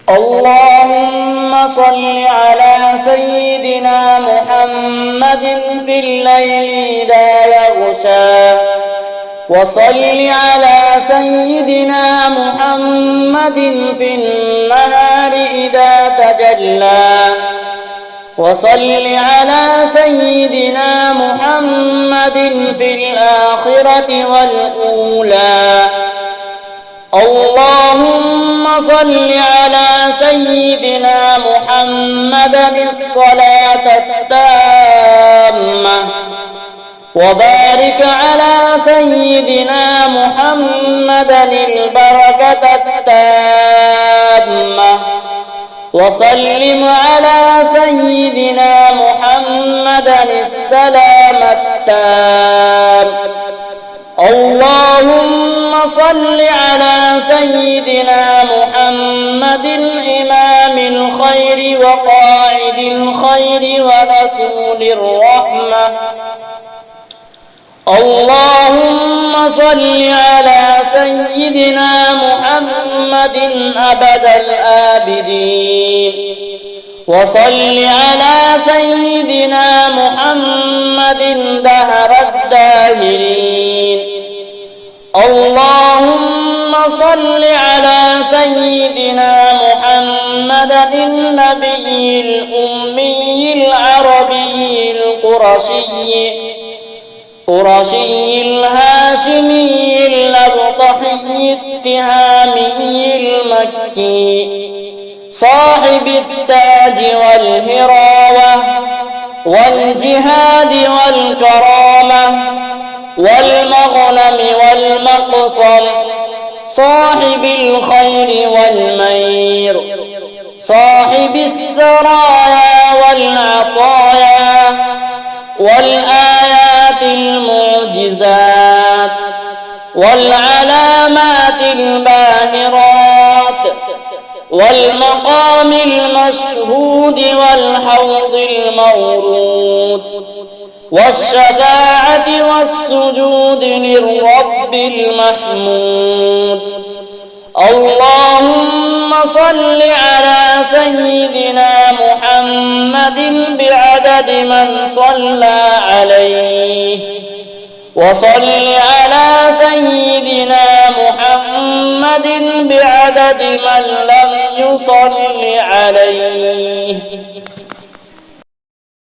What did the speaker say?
اللهم صل على سيدنا محمد في الليل إذا يغشى، وصل على سيدنا محمد في النهار إذا تجلى، وصل على سيدنا محمد في الآخرة والأولى. اللهم صل على سيدنا محمد الصلاة التامة، وبارك على سيدنا محمد البركة التامة، وسلم على سيدنا محمد السلام التام. اللهم صل على سيدنا محمد إمام الخير وقائد الخير ورسول الرحمة. اللهم صل على سيدنا محمد أبد الآبدين، وصل على سيدنا محمد دهر الداهرين. اللهم صل على سيدنا محمد النبي الأمي العربي القرشي الهاشمي الأبطحي التهامي المكي، صاحب التاج والهراوة والجهاد والكرامة والمغنم والمقصم، صاحب الخير والمير، صاحب السرايا والعطايا والآيات المعجزات والعلامات الباهرات والمقام المشهود والحوض المورود والشفاعة والسجود للرب المحمود. اللهم صل على سيدنا محمد بعدد من صلى عليه، وصل على سيدنا محمد بعدد من لم يصل عليه.